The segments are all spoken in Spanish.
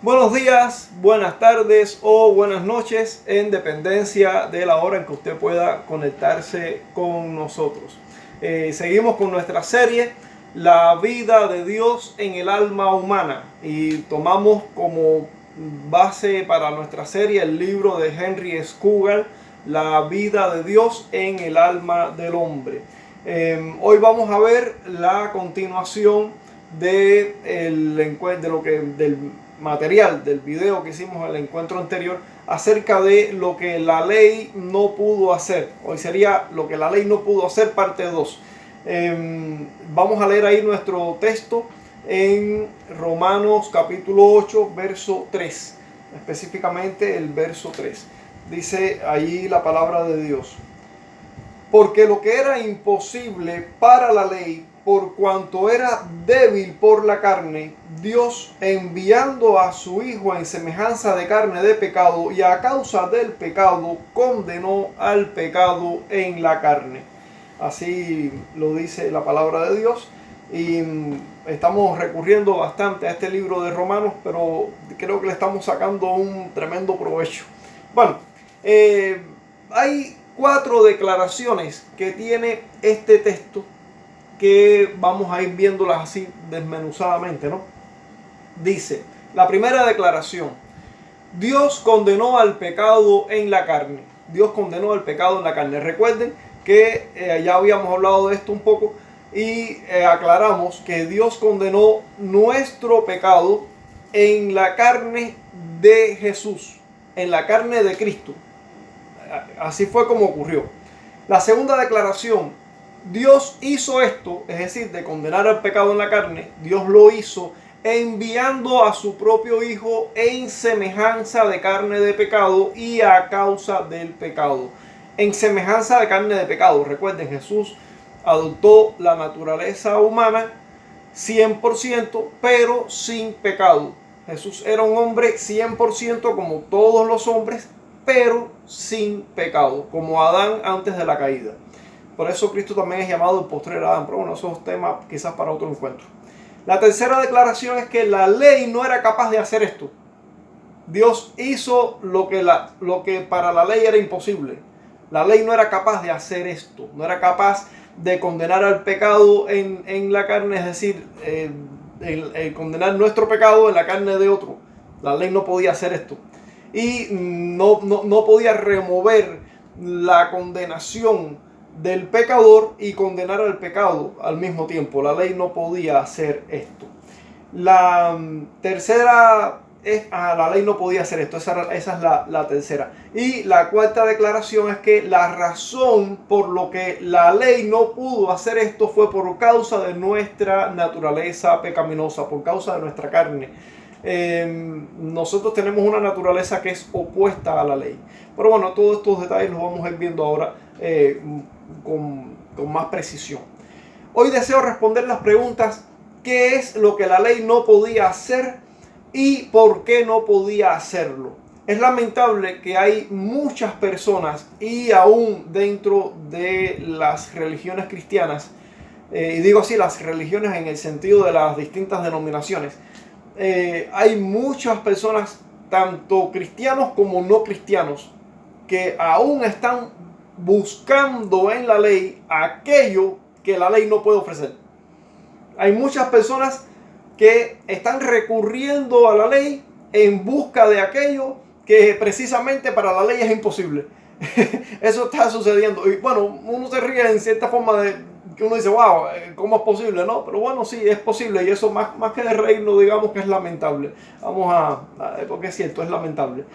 Buenos días, buenas tardes o buenas noches en dependencia de la hora en que usted pueda conectarse con nosotros. Seguimos con nuestra serie La vida de Dios en el alma humana y tomamos como base para nuestra serie el libro de Henry Scougal, La vida de Dios en el alma del hombre. Hoy vamos a ver la continuación del material del video que hicimos en el encuentro anterior acerca de lo que la ley no pudo hacer. Hoy sería lo que la ley no pudo hacer, parte 2. Vamos a leer ahí nuestro texto en Romanos capítulo 8, verso 3. Específicamente el verso 3. Dice allí la palabra de Dios: porque lo que era imposible para la ley, por cuanto era débil por la carne, Dios, enviando a su Hijo en semejanza de carne de pecado, y a causa del pecado, condenó al pecado en la carne. Así lo dice la palabra de Dios. Y estamos recurriendo bastante a este libro de Romanos, pero creo que le estamos sacando un tremendo provecho. Bueno, hay 4 declaraciones que tiene este texto que vamos a ir viéndolas así desmenuzadamente, ¿no? Dice, la primera declaración: Dios condenó al pecado en la carne. Dios condenó al pecado en la carne. Recuerden que ya habíamos hablado de esto un poco y aclaramos que Dios condenó nuestro pecado en la carne de Jesús, en la carne de Cristo. Así fue como ocurrió. La segunda declaración: Dios hizo esto, es decir, de condenar al pecado en la carne. Dios lo hizo enviando a su propio Hijo en semejanza de carne de pecado y a causa del pecado. En semejanza de carne de pecado. Recuerden, Jesús adoptó la naturaleza humana 100%, pero sin pecado. Jesús era un hombre 100% como todos los hombres, pero sin pecado, como Adán antes de la caída. Por eso Cristo también es llamado el postrer Adán, pero bueno, eso es tema quizás para otro encuentro. La tercera declaración es que la ley no era capaz de hacer esto. Dios hizo lo que para la ley era imposible. La ley no era capaz de hacer esto, no era capaz de condenar al pecado en la carne, es decir, el condenar nuestro pecado en la carne de otro. La ley no podía hacer esto. Y no podía remover la condenación del pecador y condenar al pecado al mismo tiempo. La ley no podía hacer esto. La tercera es, la ley no podía hacer esto. Esa es la tercera. Y la cuarta declaración es que la razón por lo que la ley no pudo hacer esto fue por causa de nuestra naturaleza pecaminosa, por causa de nuestra carne. Nosotros tenemos una naturaleza que es opuesta a la ley. Pero bueno, todos estos detalles los vamos a ir viendo ahora con más precisión. Hoy deseo responder las preguntas: ¿qué es lo que la ley no podía hacer y por qué no podía hacerlo? Es lamentable que hay muchas personas, y aún dentro de las religiones cristianas, y digo así, las religiones en el sentido de las distintas denominaciones, hay muchas personas, tanto cristianos como no cristianos, que aún están buscando en la ley aquello que la ley no puede ofrecer. Hay muchas personas que están recurriendo a la ley en busca de aquello que precisamente para la ley es imposible. Eso está sucediendo. Y bueno, uno se ríe en cierta forma de que uno dice, wow, ¿cómo es posible? ¿No? Pero bueno, sí, es posible. Y eso más que de reírnos, digamos que es lamentable. Porque es cierto, es lamentable.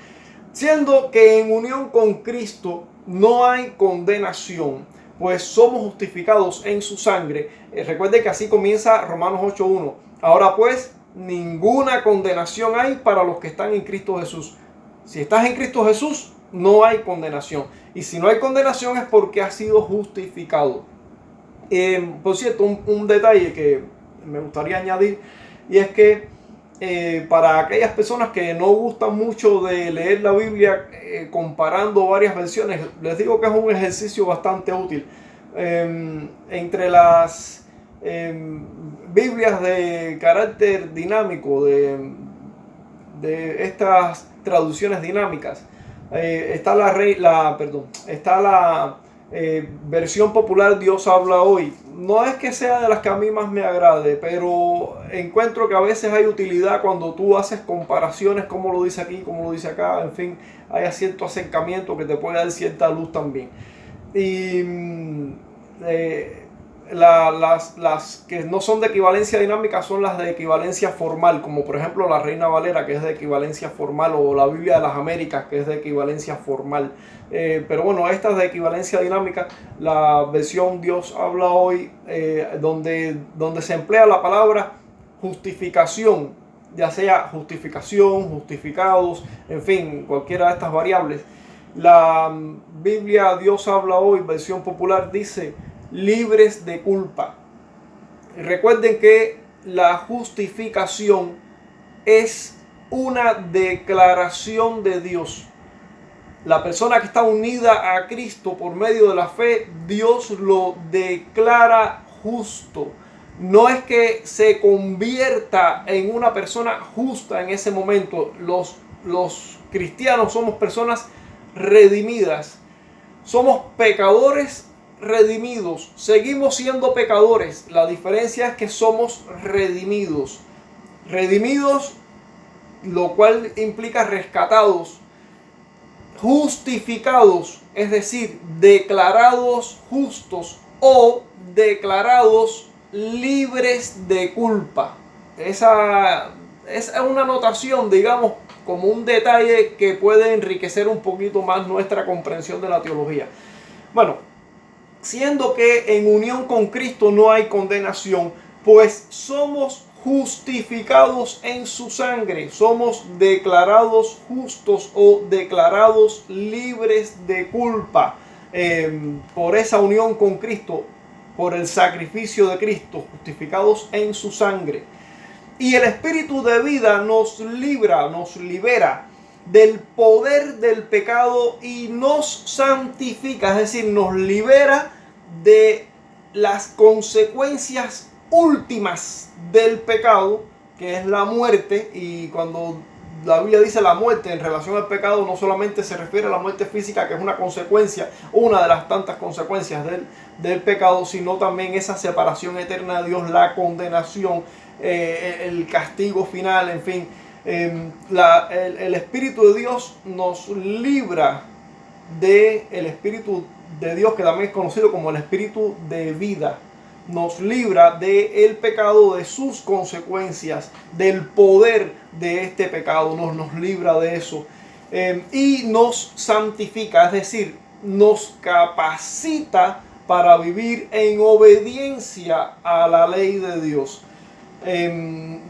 Siendo que en unión con Cristo no hay condenación, pues somos justificados en su sangre. Recuerde que así comienza Romanos 8:1. Ahora pues, ninguna condenación hay para los que están en Cristo Jesús. Si estás en Cristo Jesús, no hay condenación. Y si no hay condenación es porque has sido justificado. Por cierto, un detalle que me gustaría añadir, y es que para aquellas personas que no gustan mucho de leer la Biblia comparando varias versiones, les digo que es un ejercicio bastante útil. Entre las Biblias de carácter dinámico, de estas traducciones dinámicas. Está la versión popular Dios habla hoy. No es que sea de las que a mí más me agrade, pero encuentro que a veces hay utilidad cuando tú haces comparaciones, como lo dice aquí, como lo dice acá, en fin, hay cierto acercamiento que te puede dar cierta luz también. Y las que no son de equivalencia dinámica son las de equivalencia formal, como por ejemplo la Reina Valera, que es de equivalencia formal, o la Biblia de las Américas, que es de equivalencia formal. Pero bueno, esta es de equivalencia dinámica, la versión Dios habla hoy, donde se emplea la palabra justificación, ya sea justificación, justificados, en fin, cualquiera de estas variables. La Biblia Dios habla hoy, versión popular, dice libres de culpa. Recuerden que la justificación es una declaración de Dios. La persona que está unida a Cristo por medio de la fe, Dios lo declara justo. No es que se convierta en una persona justa en ese momento. Los cristianos somos personas redimidas. Somos pecadores redimidos. Seguimos siendo pecadores. La diferencia es que somos redimidos. Redimidos, lo cual implica rescatados. Justificados, es decir, declarados justos o declarados libres de culpa. Esa es una anotación, digamos, como un detalle que puede enriquecer un poquito más nuestra comprensión de la teología. Bueno, siendo que en unión con Cristo no hay condenación, pues somos justificados en su sangre, somos declarados justos o declarados libres de culpa por esa unión con Cristo, por el sacrificio de Cristo, justificados en su sangre. Y el Espíritu de vida nos libera del poder del pecado y nos santifica, es decir, nos libera de las consecuencias últimas del pecado, que es la muerte. Y cuando la Biblia dice la muerte en relación al pecado, no solamente se refiere a la muerte física, que es una consecuencia, una de las tantas consecuencias del pecado, sino también esa separación eterna de Dios, la condenación, el castigo final, en fin. El Espíritu de Dios nos libra del Espíritu de Dios, que también es conocido como el Espíritu de vida. Nos libra del pecado, de sus consecuencias, del poder de este pecado, nos libra de eso. Y nos santifica, es decir, nos capacita para vivir en obediencia a la ley de Dios.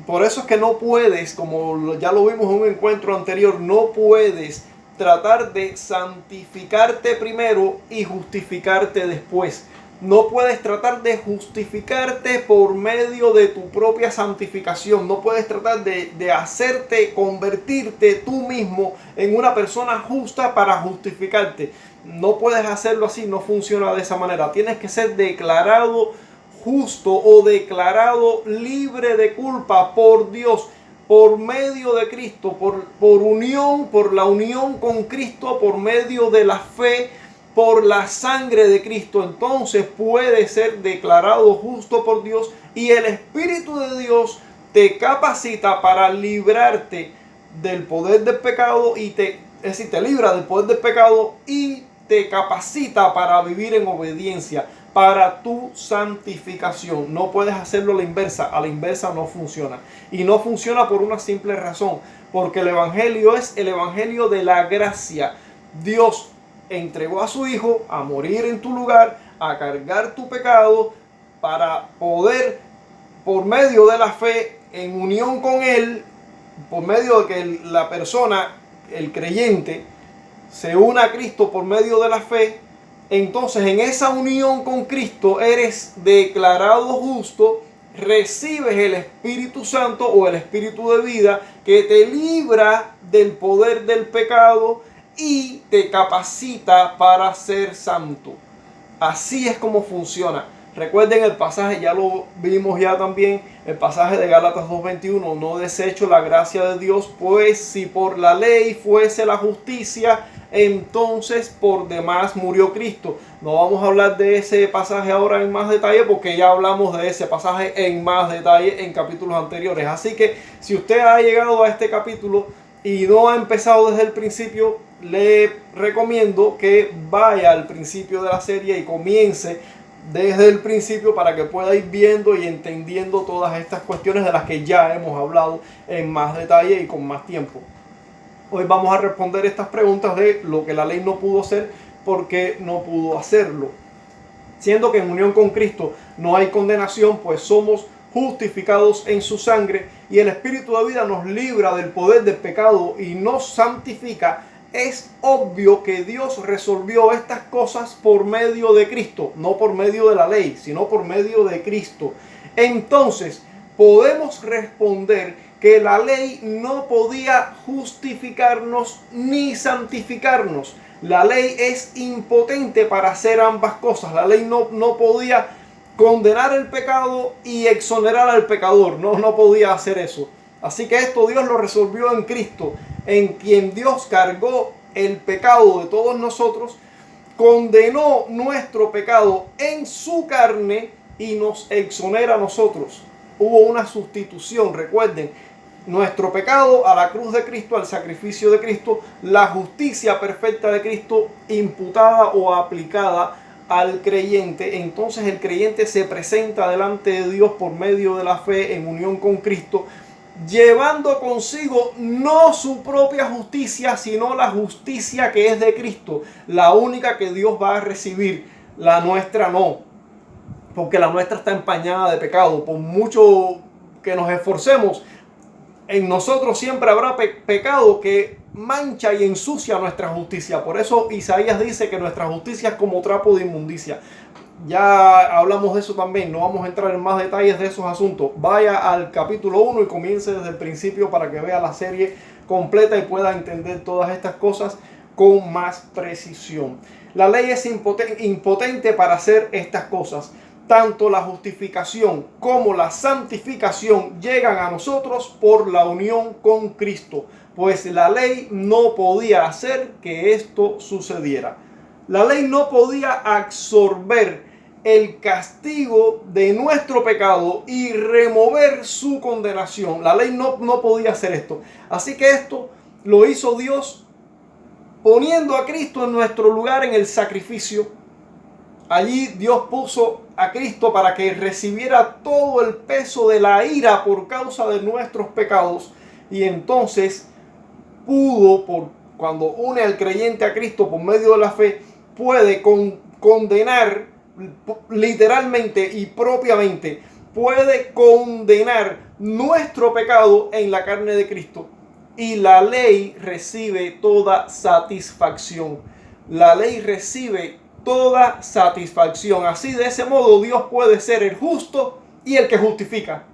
Por eso es que no puedes, como ya lo vimos en un encuentro anterior, no puedes tratar de santificarte primero y justificarte después. No puedes tratar de justificarte por medio de tu propia santificación. No puedes tratar de hacerte, convertirte tú mismo en una persona justa para justificarte. No puedes hacerlo así, no funciona de esa manera. Tienes que ser declarado justo o declarado libre de culpa por Dios, por medio de Cristo, por la unión con Cristo, por medio de la fe, por la sangre de Cristo. Entonces puede ser declarado justo por Dios, y el Espíritu de Dios te capacita para librarte del poder del pecado, es decir, te libra del poder del pecado y te capacita para vivir en obediencia, para tu santificación. No puedes hacerlo a la inversa no funciona. Y no funciona por una simple razón, porque el Evangelio es el Evangelio de la gracia. Dios entregó a su Hijo a morir en tu lugar, a cargar tu pecado, para poder, por medio de la fe, en unión con Él, por medio de que la persona, el creyente, se una a Cristo por medio de la fe. Entonces, en esa unión con Cristo eres declarado justo, recibes el Espíritu Santo o el Espíritu de vida, que te libra del poder del pecado y te capacita para ser santo. Así es como funciona. Recuerden el pasaje, ya lo vimos ya también, el pasaje de Gálatas 2:21, no desecho la gracia de Dios, pues si por la ley fuese la justicia, entonces por demás murió Cristo. No vamos a hablar de ese pasaje ahora en más detalle porque ya hablamos de ese pasaje en más detalle en capítulos anteriores. Así que si usted ha llegado a este capítulo y no ha empezado desde el principio, le recomiendo que vaya al principio de la serie y comience desde el principio para que pueda ir viendo y entendiendo todas estas cuestiones de las que ya hemos hablado en más detalle y con más tiempo. Hoy vamos a responder estas preguntas de lo que la ley no pudo hacer, por qué no pudo hacerlo. Siendo que en unión con Cristo no hay condenación, pues somos justificados en su sangre y el Espíritu de vida nos libra del poder del pecado y nos santifica. Es obvio que Dios resolvió estas cosas por medio de Cristo, no por medio de la ley, sino por medio de Cristo. Entonces, podemos responder que la ley no podía justificarnos ni santificarnos. La ley es impotente para hacer ambas cosas. La ley no podía condenar el pecado y exonerar al pecador. No podía hacer eso. Así que esto Dios lo resolvió en Cristo, en quien Dios cargó el pecado de todos nosotros, condenó nuestro pecado en su carne y nos exonera a nosotros. Hubo una sustitución, recuerden, nuestro pecado a la cruz de Cristo, al sacrificio de Cristo, la justicia perfecta de Cristo imputada o aplicada al creyente. Entonces el creyente se presenta delante de Dios por medio de la fe en unión con Cristo, llevando consigo no su propia justicia, sino la justicia que es de Cristo, la única que Dios va a recibir. La nuestra no, porque la nuestra está empañada de pecado. Por mucho que nos esforcemos, en nosotros siempre habrá pecado que mancha y ensucia nuestra justicia. Por eso Isaías dice que nuestra justicia es como trapo de inmundicia. Ya hablamos de eso también, no vamos a entrar en más detalles de esos asuntos. Vaya al capítulo 1 y comience desde el principio para que vea la serie completa y pueda entender todas estas cosas con más precisión. La ley es impotente para hacer estas cosas. Tanto la justificación como la santificación llegan a nosotros por la unión con Cristo, pues la ley no podía hacer que esto sucediera. La ley no podía absorber el castigo de nuestro pecado y remover su condenación. La ley no podía hacer esto. Así que esto lo hizo Dios poniendo a Cristo en nuestro lugar en el sacrificio. Allí Dios puso a Cristo para que recibiera todo el peso de la ira por causa de nuestros pecados. Y entonces cuando une al creyente a Cristo por medio de la fe, puede condenar literalmente y propiamente, puede condenar nuestro pecado en la carne de Cristo. Y la ley recibe toda satisfacción. La ley recibe toda satisfacción. Así, de ese modo, Dios puede ser el justo y el que justifica.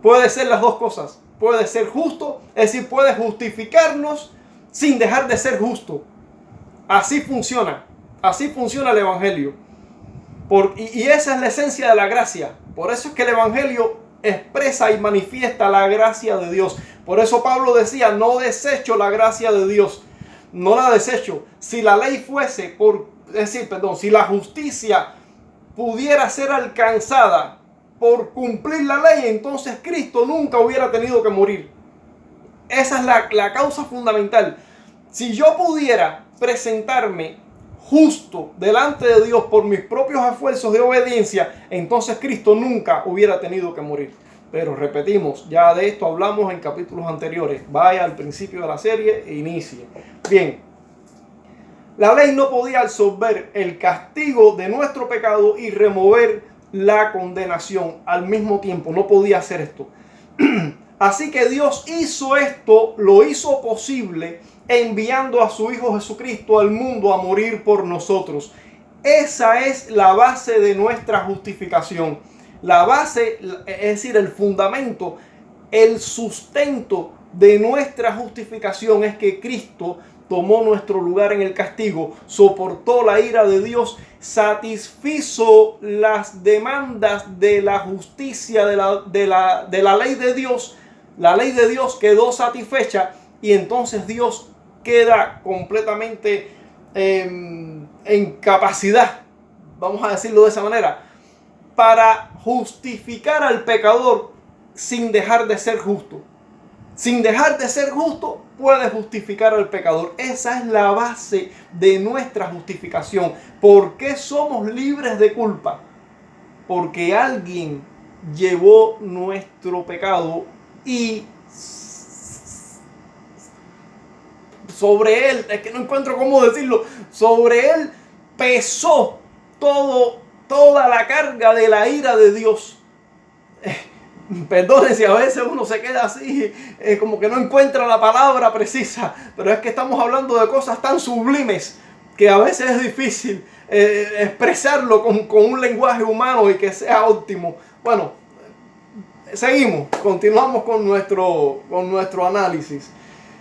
Puede ser las dos cosas. Puede ser justo, es decir, puede justificarnos sin dejar de ser justo. Así funciona. Así funciona el Evangelio. Y esa es la esencia de la gracia. Por eso es que el Evangelio expresa y manifiesta la gracia de Dios. Por eso Pablo decía, no desecho la gracia de Dios. No la desecho. Si la ley fuese si la justicia pudiera ser alcanzada por cumplir la ley, entonces Cristo nunca hubiera tenido que morir. Esa es la causa fundamental. Si yo pudiera presentarme justo delante de Dios por mis propios esfuerzos de obediencia, entonces Cristo nunca hubiera tenido que morir. Pero repetimos, ya de esto hablamos en capítulos anteriores. Vaya al principio de la serie e inicie. Bien, la ley no podía absorber el castigo de nuestro pecado y remover la condenación al mismo tiempo. No podía hacer esto. Así que Dios hizo esto, lo hizo posible, enviando a su Hijo Jesucristo al mundo a morir por nosotros. Esa es la base de nuestra justificación. La base, es decir, el fundamento, el sustento de nuestra justificación es que Cristo tomó nuestro lugar en el castigo, soportó la ira de Dios, satisfizo las demandas de la justicia de la ley de Dios. La ley de Dios quedó satisfecha y entonces Dios queda completamente en capacidad, vamos a decirlo de esa manera, para justificar al pecador sin dejar de ser justo. Sin dejar de ser justo, puede justificar al pecador. Esa es la base de nuestra justificación. ¿Por qué somos libres de culpa? Porque alguien llevó nuestro pecado y sobre él, es que no encuentro cómo decirlo, sobre él pesó toda la carga de la ira de Dios. Perdonen si a veces uno se queda así, como que no encuentra la palabra precisa, pero es que estamos hablando de cosas tan sublimes que a veces es difícil expresarlo con un lenguaje humano y que sea óptimo. Bueno, seguimos, continuamos con nuestro análisis.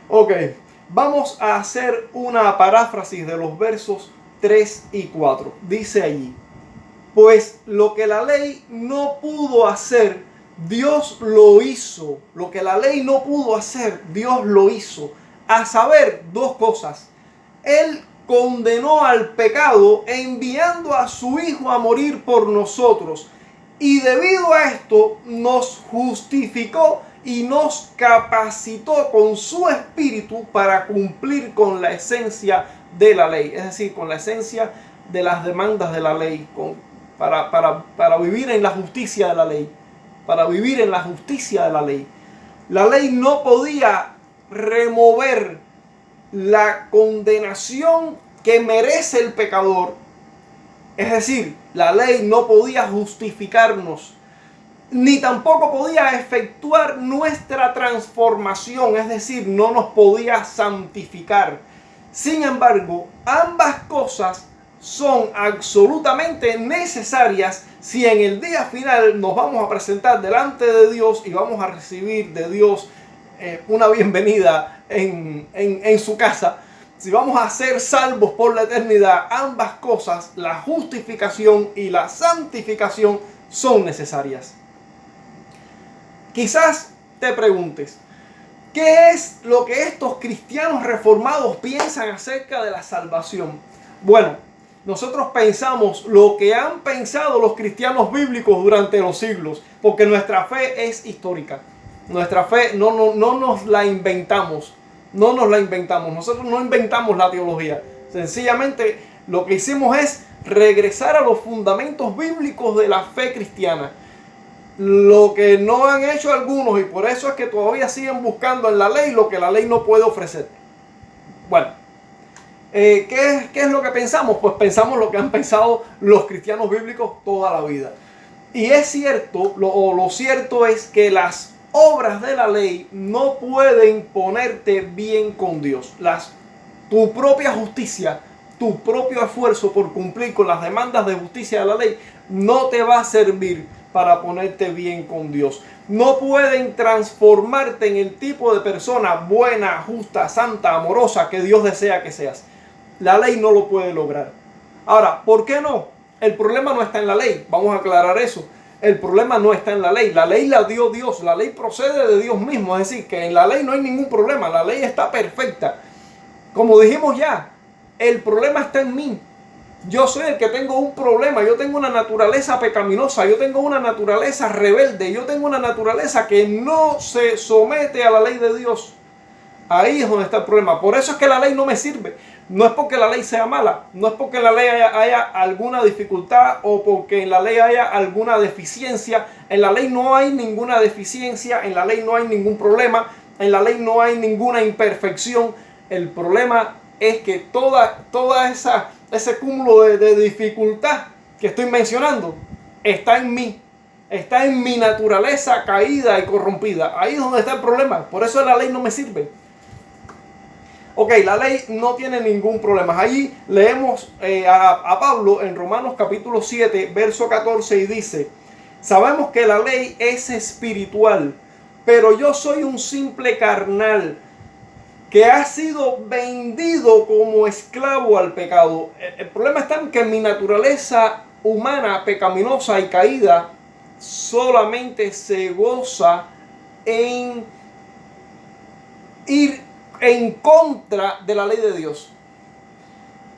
Ok, vamos a hacer una paráfrasis de los versos 3 y 4. Dice allí: pues lo que la ley no pudo hacer, Dios lo hizo. Lo que la ley no pudo hacer, Dios lo hizo. A saber, dos cosas. Él condenó al pecado enviando a su Hijo a morir por nosotros. Y debido a esto nos justificó y nos capacitó con su espíritu para cumplir con la esencia de la ley. Es decir, con la esencia de las demandas de la ley. Para vivir en la justicia de la ley. Para vivir en la justicia de la ley. La ley no podía remover la condenación que merece el pecador. Es decir, la ley no podía justificarnos, ni tampoco podía efectuar nuestra transformación, es decir, no nos podía santificar. Sin embargo, ambas cosas son absolutamente necesarias si en el día final nos vamos a presentar delante de Dios y vamos a recibir de Dios una bienvenida en su casa. Si vamos a ser salvos por la eternidad, ambas cosas, la justificación y la santificación, son necesarias. Quizás te preguntes, ¿qué es lo que estos cristianos reformados piensan acerca de la salvación? Bueno, nosotros pensamos lo que han pensado los cristianos bíblicos durante los siglos, porque nuestra fe es histórica. Nuestra fe no nos la inventamos. No nos la inventamos. Nosotros no inventamos la teología. Sencillamente lo que hicimos es regresar a los fundamentos bíblicos de la fe cristiana. Lo que no han hecho algunos, y por eso es que todavía siguen buscando en la ley lo que la ley no puede ofrecer. Bueno, ¿qué es lo que pensamos? Pues pensamos lo que han pensado los cristianos bíblicos toda la vida. Y es cierto, lo cierto es que las obras de la ley no pueden ponerte bien con Dios. Tu propia justicia, tu propio esfuerzo por cumplir con las demandas de justicia de la ley no te va a servir para ponerte bien con Dios. No pueden transformarte en el tipo de persona buena, justa, santa, amorosa que Dios desea que seas. La ley no lo puede lograr. Ahora, ¿por qué no? El problema no está en la ley. Vamos a aclarar eso. El problema no está en la ley. La ley la dio Dios. La ley procede de Dios mismo. Es decir, que en la ley no hay ningún problema. La ley está perfecta. Como dijimos ya, el problema está en mí. Yo soy el que tengo un problema. Yo tengo una naturaleza pecaminosa. Yo tengo una naturaleza rebelde. Yo tengo una naturaleza que no se somete a la ley de Dios. Ahí es donde está el problema. Por eso es que la ley no me sirve. No es porque la ley sea mala. No es porque en la ley haya alguna dificultad o porque en la ley haya alguna deficiencia. En la ley no hay ninguna deficiencia. En la ley no hay ningún problema. En la ley no hay ninguna imperfección. El problema es que toda ese cúmulo de dificultad que estoy mencionando está en mí. Está en mi naturaleza caída y corrompida. Ahí es donde está el problema. Por eso la ley no me sirve. Ok, la ley no tiene ningún problema. Allí leemos a Pablo en Romanos capítulo 7, verso 14 y dice: sabemos que la ley es espiritual, pero yo soy un simple carnal, que ha sido vendido como esclavo al pecado. El problema está en que mi naturaleza humana, pecaminosa y caída, solamente se goza en ir en contra de la ley de Dios.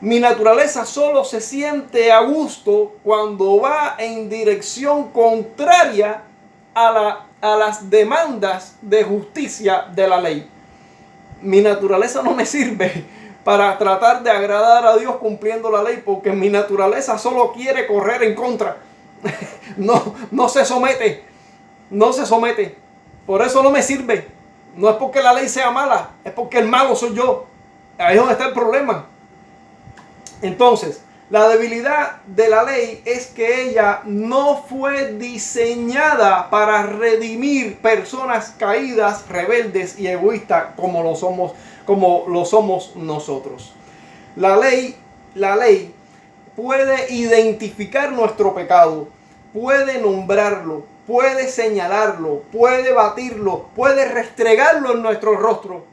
Mi naturaleza solo se siente a gusto cuando va en dirección contraria a las demandas de justicia de la ley. Mi naturaleza no me sirve para tratar de agradar a Dios cumpliendo la ley, porque mi naturaleza solo quiere correr en contra. No se somete. Por eso no me sirve. No es porque la ley sea mala, es porque el malo soy yo. Ahí es donde está el problema. Entonces, la debilidad de la ley es que ella no fue diseñada para redimir personas caídas, rebeldes y egoístas como lo somos nosotros. La ley puede identificar nuestro pecado, puede nombrarlo, puede señalarlo, puede batirlo, puede restregarlo en nuestro rostro,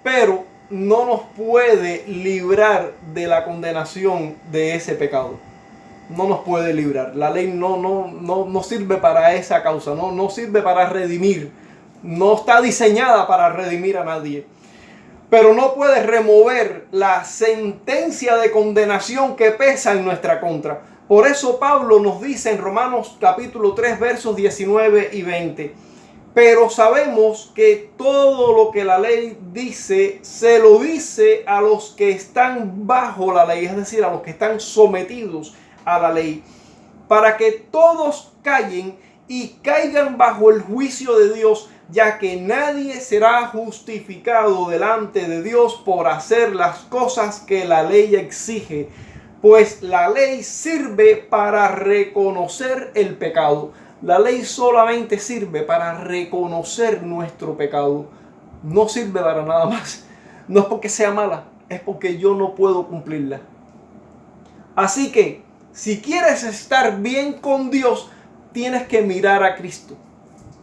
pero no nos puede librar de la condenación de ese pecado. No nos puede librar. La ley no sirve para esa causa, no sirve para redimir. No está diseñada para redimir a nadie. Pero no puede remover la sentencia de condenación que pesa en nuestra contra. Por eso Pablo nos dice en Romanos capítulo 3 versos 19 y 20: pero sabemos que todo lo que la ley dice, se lo dice a los que están bajo la ley, es decir, a los que están sometidos a la ley, para que todos callen y caigan bajo el juicio de Dios, ya que nadie será justificado delante de Dios por hacer las cosas que la ley exige, pues la ley sirve para reconocer el pecado. La ley solamente sirve para reconocer nuestro pecado. No sirve para nada más. No es porque sea mala, es porque yo no puedo cumplirla. Así que, si quieres estar bien con Dios, tienes que mirar a Cristo.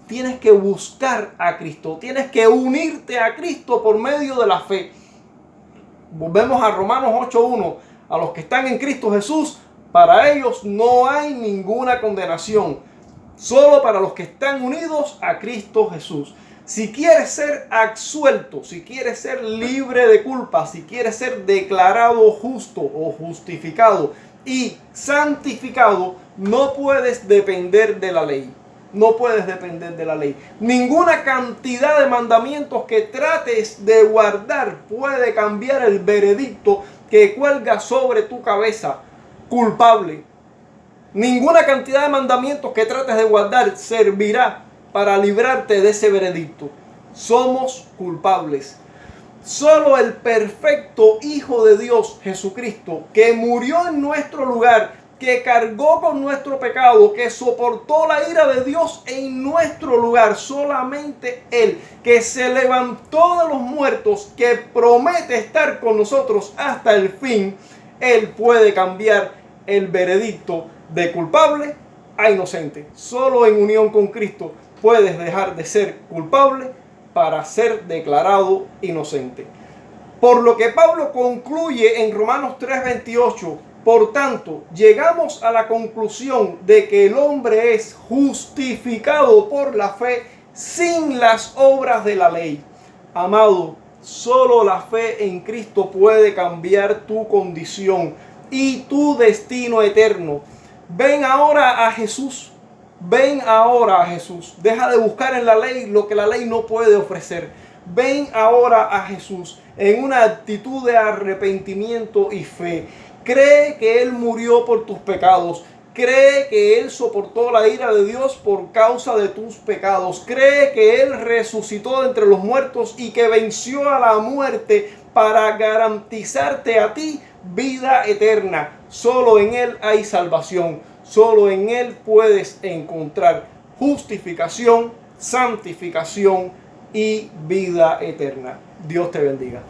Tienes que buscar a Cristo. Tienes que unirte a Cristo por medio de la fe. Volvemos a Romanos 8:1. A los que están en Cristo Jesús, para ellos no hay ninguna condenación. Solo para los que están unidos a Cristo Jesús. Si quieres ser absuelto, si quieres ser libre de culpa, si quieres ser declarado justo o justificado y santificado, no puedes depender de la ley. No puedes depender de la ley. Ninguna cantidad de mandamientos que trates de guardar puede cambiar el veredicto que cuelga sobre tu cabeza: culpable. Ninguna cantidad de mandamientos que trates de guardar servirá para librarte de ese veredicto. Somos culpables. Solo el perfecto Hijo de Dios, Jesucristo, que murió en nuestro lugar, que cargó con nuestro pecado, que soportó la ira de Dios en nuestro lugar, solamente Él, que se levantó de los muertos, que promete estar con nosotros hasta el fin, Él puede cambiar el veredicto de culpable a inocente. Solo en unión con Cristo puedes dejar de ser culpable para ser declarado inocente. Por lo que Pablo concluye en Romanos 3:28: por tanto, llegamos a la conclusión de que el hombre es justificado por la fe sin las obras de la ley. Amado, solo la fe en Cristo puede cambiar tu condición y tu destino eterno. Ven ahora a Jesús. Ven ahora a Jesús. Deja de buscar en la ley lo que la ley no puede ofrecer. Ven ahora a Jesús en una actitud de arrepentimiento y fe. Cree que Él murió por tus pecados. Cree que Él soportó la ira de Dios por causa de tus pecados. Cree que Él resucitó de entre los muertos y que venció a la muerte para garantizarte a ti vida eterna. Solo en Él hay salvación. Solo en Él puedes encontrar justificación, santificación y vida eterna. Dios te bendiga.